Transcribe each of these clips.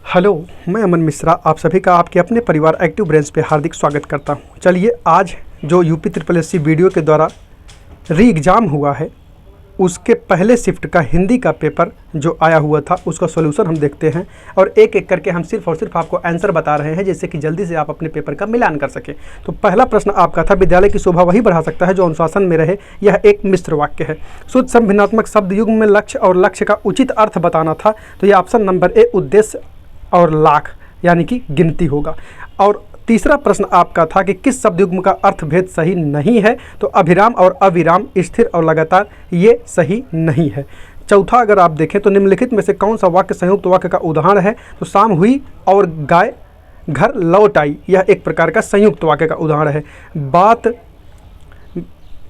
Hello, मैं अमन मिश्रा आप सभी का आपके अपने परिवार एक्टिव ब्रेन्स पे हार्दिक स्वागत करता हूं। चलिए आज जो यूपी ट्रिपल एससी वीडियो के द्वारा री एग्ज़ाम हुआ है उसके पहले शिफ्ट का हिंदी का पेपर जो आया हुआ था उसका सॉल्यूशन हम देखते हैं और एक एक करके हम सिर्फ और सिर्फ आपको आंसर बता रहे हैं जिससे कि जल्दी से आप अपने पेपर का मिलान कर सकें। तो पहला प्रश्न आपका था, विद्यालय की शोभा वही बढ़ा सकता है जो अनुशासन में रहे। यह एक मिश्र वाक्य है। शुद्ध संभिन्नात्मक शब्द युग्म में लक्ष्य और लक्ष्य का उचित अर्थ बताना था, तो यह ऑप्शन नंबर ए उद्देश्य और लाख यानी कि गिनती होगा। और तीसरा प्रश्न आपका था कि किस शब्द युग्म का अर्थ भेद सही नहीं है, तो अभिराम और अविराम, स्थिर और लगातार, ये सही नहीं है। चौथा अगर आप देखें तो निम्नलिखित में से कौन सा वाक्य संयुक्त वाक्य का उदाहरण है, तो शाम हुई और गाय घर लौट आई, यह एक प्रकार का संयुक्त वाक्य का उदाहरण है।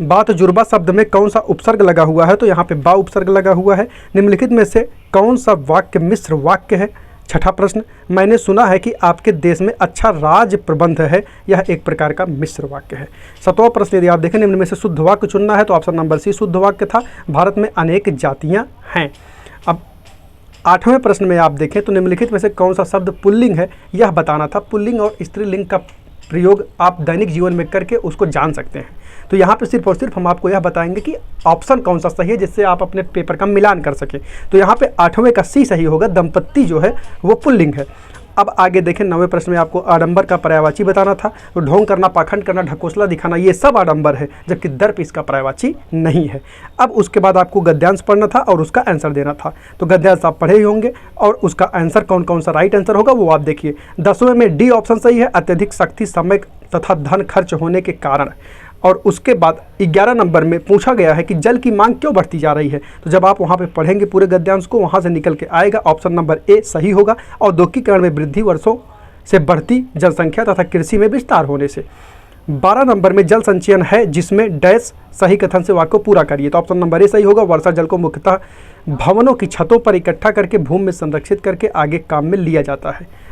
बात जुर्बा शब्द में कौन सा उपसर्ग लगा हुआ है, तो यहाँ पे बा उपसर्ग लगा हुआ है। निम्नलिखित में से कौन सा वाक्य मिश्र वाक्य है। छठा प्रश्न, मैंने सुना है कि आपके देश में अच्छा राज प्रबंध है, यह एक प्रकार का मिश्र वाक्य है। सातवां प्रश्न यदि आप देखें निम्न में से शुद्ध वाक्य चुनना है, तो ऑप्शन नंबर सी शुद्ध वाक्य था। भारत में अनेक जातियां हैं। अब आठवें प्रश्न में आप देखें तो निम्नलिखित में से कौन सा शब्द पुल्लिंग है, यह बताना था। पुल्लिंग और स्त्रीलिंग का प्रयोग आप दैनिक जीवन में करके उसको जान सकते हैं। तो यहाँ पे सिर्फ और सिर्फ हम आपको यह बताएंगे कि ऑप्शन कौन सा सही है जिससे आप अपने पेपर का मिलान कर सकें। तो यहाँ पे आठवें का सी सही होगा, दंपत्ति जो है वो पुल्लिंग है। अब आगे देखें नौवें प्रश्न में आपको आडंबर का पर्यायवाची बताना था। तो ढोंग करना, पाखंड करना, ढकोसला दिखाना, ये सब आडंबर है, जबकि दर्प इसका पर्यायवाची नहीं है। अब उसके बाद आपको गद्यांश पढ़ना था और उसका आंसर देना था। तो गद्यांश आप पढ़े ही होंगे और उसका आंसर कौन कौन सा राइट आंसर होगा वो आप देखिए। 10वें में डी ऑप्शन सही है, अत्यधिक शक्ति, समय तथा धन खर्च होने के कारण। और उसके बाद 11 नंबर में पूछा गया है कि जल की मांग क्यों बढ़ती जा रही है। तो जब आप वहाँ पे पढ़ेंगे पूरे गद्यांश को, वहाँ से निकल के आएगा ऑप्शन नंबर ए सही होगा। औद्योगिकीकरण में वृद्धि, वर्षों से बढ़ती जनसंख्या तथा कृषि में विस्तार होने से। 12 नंबर में जल संचयन है जिसमें डैश सही कथन से वाक्य को पूरा करिए, तो ऑप्शन नंबर ए सही होगा। वर्षा जल को मुख्यतः भवनों की छतों पर इकट्ठा करके भूमि में संरक्षित करके आगे काम में लिया जाता है।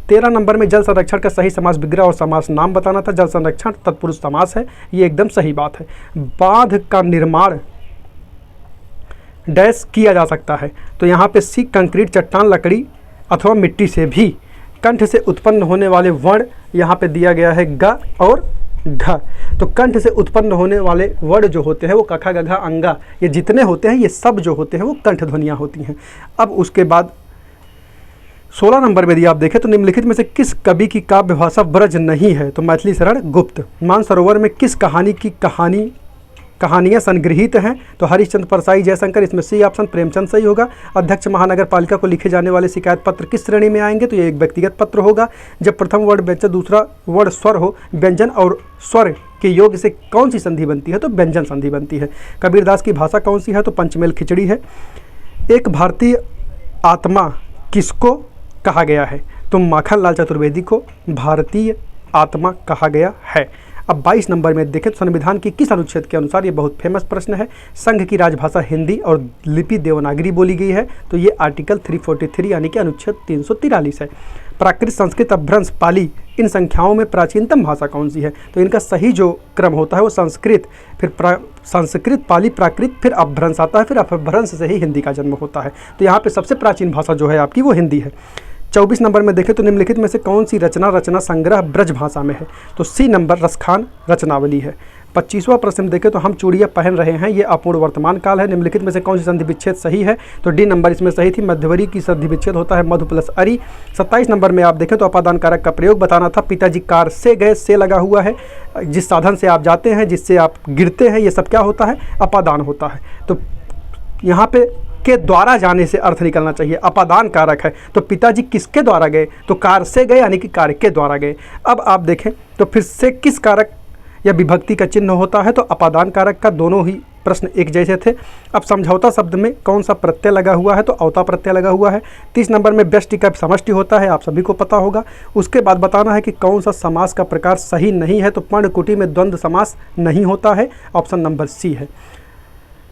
13 नंबर में जल संरक्षण का सही समास विग्रह और समास नाम बताना था। जल संरक्षण तत्पुरुष समास है, ये एकदम सही बात है। बांध का निर्माण डैश किया जा सकता है, तो यहाँ पे सी कंक्रीट, चट्टान, लकड़ी अथवा मिट्टी से भी। कंठ से उत्पन्न होने वाले वर्ण यहाँ पे दिया गया है ग और घ। तो कंठ से उत्पन्न होने वाले वर्ण जो होते हैं वो कखा, गघा, अंगा, ये जितने होते हैं ये सब जो होते हैं वो कंठ ध्वनियाँ होती हैं। अब उसके बाद 16 नंबर में यदि आप देखें तो निम्नलिखित में से किस कवि की काव्य भाषा ब्रज नहीं है, तो मैथिली शरण गुप्त। मानसरोवर में किस कहानी की कहानियाँ संग्रहित हैं, तो हरिश्चंद्र, परसाई, जयशंकर, इसमें सी ऑप्शन प्रेमचंद सही होगा। अध्यक्ष महानगर पालिका को लिखे जाने वाले शिकायत पत्र किस श्रेणी में आएंगे, तो ये एक व्यक्तिगत पत्र होगा। जब प्रथम वर्ड व्यंजन दूसरा वर्ड स्वर हो, व्यंजन और स्वर के योग से कौन सी संधि बनती है, तो व्यंजन संधि बनती है। कबीरदास की भाषा कौन सी है, तो पंचमेल खिचड़ी है। एक भारतीय आत्मा किसको कहा गया है, तो माखनलाल चतुर्वेदी को भारतीय आत्मा कहा गया है। अब 22 नंबर में देखें तो संविधान की किस अनुच्छेद के अनुसार, ये बहुत फेमस प्रश्न है, संघ की राजभाषा हिंदी और लिपि देवनागरी बोली गई है, तो ये आर्टिकल 343 यानी कि अनुच्छेद 343 है। प्राकृत, संस्कृत, अपभ्रंश, पाली, इन संख्याओं में प्राचीनतम भाषा कौन सी है, तो इनका सही जो क्रम होता है वो संस्कृत, फिर संस्कृत, पाली, प्राकृत, फिर अपभ्रंश आता है, फिर अपभ्रंश से ही हिंदी का जन्म होता है। तो यहाँ पे सबसे प्राचीन भाषा जो है आपकी वो हिंदी है। 24 नंबर में देखें तो निम्नलिखित में से कौन सी रचना संग्रह ब्रज भाषा में है, तो सी नंबर रसखान रचनावली है। 25वां प्रश्न देखें तो हम चूड़ियाँ पहन रहे हैं, ये अपूर्ण वर्तमान काल है। निम्नलिखित में से कौन सी संधि विच्छेद सही है, तो डी नंबर इसमें सही थी। मध्यवरी की संधि विच्छेद होता है मधु प्लस अरि। 27 नंबर में आप देखें तो अपादान कारक का प्रयोग बताना था। पिताजी कार से गए, से लगा हुआ है, जिस साधन से आप जाते हैं, जिससे आप गिरते हैं, ये सब क्या होता है, अपादान होता है। तो यहाँ पे के द्वारा जाने से अर्थ निकलना चाहिए, अपादान कारक है। तो पिताजी किसके द्वारा गए, तो कार से गए यानी कि कार के द्वारा गए। अब आप देखें तो फिर से किस कारक या विभक्ति का चिन्ह होता है, तो अपादान कारक का। दोनों ही प्रश्न एक जैसे थे। अब समझौता शब्द में कौन सा प्रत्यय लगा हुआ है, तो औता प्रत्यय लगा हुआ है। 30 नंबर में व्यष्टि का समष्टि होता है, आप सभी को पता होगा। उसके बाद बताना है कि कौन सा समास का प्रकार सही नहीं है, तो पर्णकुटी में द्वंद्व समास नहीं होता है, ऑप्शन नंबर सी है।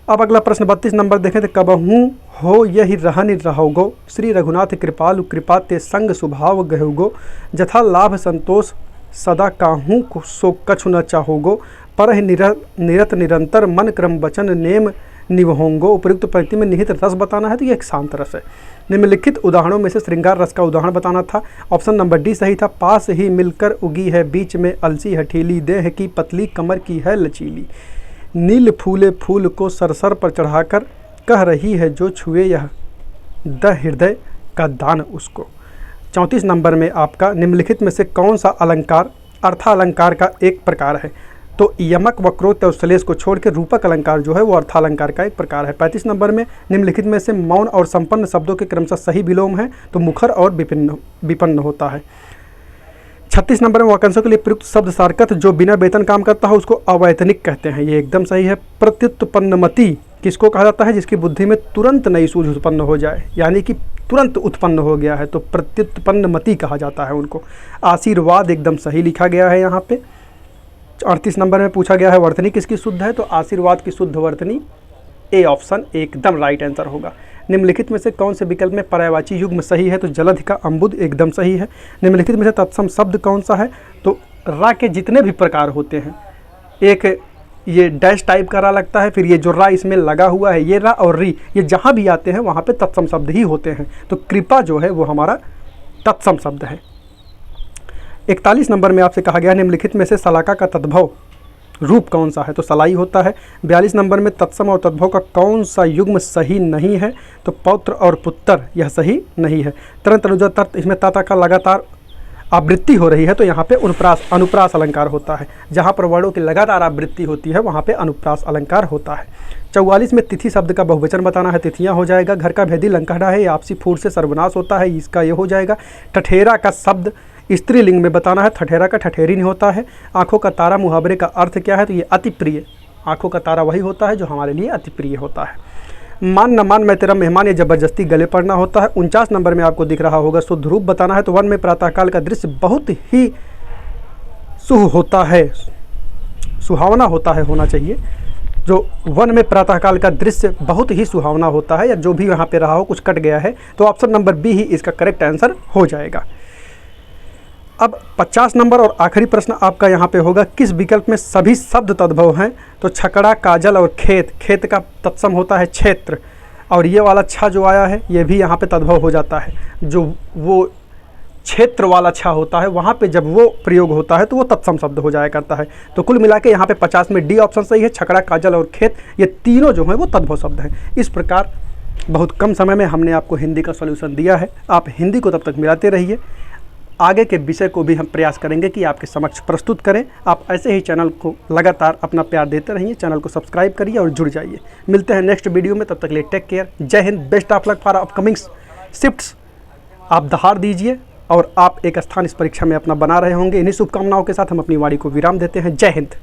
अब अगला प्रश्न 32 नंबर देखें तो कबहू हो यही रहन रहोगो, श्री रघुनाथ कृपालु कृपा ते संग स्वभाव गहुगो, जथा लाभ संतोष सदा काहू सो कछु न चाहोगो, पर निरत निरंतर मन क्रम वचन नेम निवहोंगो, उपयुक्त पंक्ति में निहित रस बताना है, तो ये एक शांत रस है। निम्नलिखित उदाहरणों में से श्रृंगार रस का उदाहरण बताना था। ऑप्शन नंबर डी सही था। पास ही मिलकर उगी है, बीच में अलसी हठीली, देह की पतली, कमर की है लचीली। नील फूले फूल को सरसर पर चढ़ाकर, कह रही है जो छुए यह, द हृदय का दान उसको। 34 नंबर में आपका निम्नलिखित में से कौन सा अलंकार अर्थालंकार का एक प्रकार है? तो यमक, वक्रोक्त और श्लेष को छोड़ के रूपक अलंकार जो है वो अर्थालंकार का एक प्रकार है। 35 नंबर में निम्नलिखित में से मौन और संपन्न शब्दों के क्रमशः सही विलोम है, तो मुखर और विपन्न होता है। 36 नंबर में वाक्यांशों के लिए प्रयुक्त शब्द सारकथ जो बिना वेतन काम करता है उसको अवैतनिक कहते हैं, ये एकदम सही है। प्रत्युत्पन्नमति किसको कहा जाता है? जिसकी बुद्धि में तुरंत नई सूझ उत्पन्न हो जाए, यानी कि तुरंत उत्पन्न हो गया है, तो प्रत्युत्पन्नमति कहा जाता है उनको। आशीर्वाद एकदम सही लिखा गया है यहाँ पे। 38 नंबर में पूछा गया है वर्तनी किसकी शुद्ध है? तो आशीर्वाद की शुद्ध वर्तनी ए ऑप्शन एकदम राइट आंसर होगा। निम्नलिखित में से कौन से विकल्प में पर्यायवाची युग्म सही है? तो जलधि का अम्बुद एकदम सही है। निम्नलिखित में से तत्सम शब्द कौन सा है? तो रा के जितने भी प्रकार होते हैं, एक ये डैश टाइप का रा लगता है, फिर ये जो रा इसमें लगा हुआ है ये रा और री, ये जहाँ भी आते हैं वहाँ पे तत्सम शब्द ही होते हैं। तो कृपा जो है वो हमारा तत्सम शब्द है। 41 नंबर में आपसे कहा गया निम्नलिखित में से सलाका का तद्भव रूप कौन सा है? तो सलाई होता है। 42 नंबर में तत्सम और तद्भव का कौन सा युग्म सही नहीं है? तो पौत्र और पुत्र, यह सही नहीं है। तरन तनुजा तर्त, इसमें ताता का लगातार आवृत्ति हो रही है, तो यहाँ पे अनुप्रास अलंकार होता है। जहाँ पर वर्णों की लगातार आवृत्ति होती है वहाँ पे अनुप्रास अलंकार होता है। 44 में तिथि शब्द का बहुवचन बताना है, तिथियाँ हो जाएगा। घर का भेदी लंकाढ़ा है, आपसी फूट से सर्वनाश होता है, इसका ये हो जाएगा। ठठेरा का शब्द स्त्रीलिंग में बताना है, ठठेरा का ठठेरी नहीं होता है। आँखों का तारा मुहावरे का अर्थ क्या है? तो ये अति प्रिय, आँखों का तारा वही होता है जो हमारे लिए अति प्रिय होता है। मान न मान मैं तेरा मेहमान, ये जबरदस्ती गले पड़ना होता है। 49 नंबर में आपको दिख रहा होगा शुद्ध रूप बताना है, तो वन में प्रातःकाल का दृश्य बहुत ही होता है, सुहावना होता है, होना चाहिए। जो वन में प्रातःकाल का दृश्य बहुत ही सुहावना होता है, या जो भी यहाँ पे रहा हो कुछ कट गया है, तो ऑप्शन नंबर बी ही इसका करेक्ट आंसर हो जाएगा। अब 50 नंबर और आखिरी प्रश्न आपका यहाँ पे होगा, किस विकल्प में सभी शब्द तद्भव हैं? तो छकड़ा, काजल और खेत, खेत का तत्सम होता है क्षेत्र, और ये वाला छा जो आया है ये भी यहाँ पे तद्भव हो जाता है। जो वो क्षेत्र वाला छा होता है वहाँ पे जब वो प्रयोग होता है तो वो तत्सम शब्द हो जाया करता है। तो कुल मिला के यहाँ पे 50 में डी ऑप्शन सही है। छकड़ा, काजल और खेत, ये तीनों जो हैं वो तद्भव शब्द हैं। इस प्रकार बहुत कम समय में हमने आपको हिंदी का सॉल्यूशन दिया है। आप हिंदी को तब तक मिलाते रहिए, आगे के विषय को भी हम प्रयास करेंगे कि आपके समक्ष प्रस्तुत करें। आप ऐसे ही चैनल को लगातार अपना प्यार देते रहिए, चैनल को सब्सक्राइब करिए और जुड़ जाइए। मिलते हैं नेक्स्ट वीडियो में, तब तक के लिए टेक केयर, जय Hind, best of luck for upcoming shifts. आप दहाड़ दीजिए और आप एक स्थान इस परीक्षा में अपना बना रहे होंगे। इन्हीं शुभकामनाओं के साथ हम अपनी वाणी को विराम देते हैं। जय हिंद।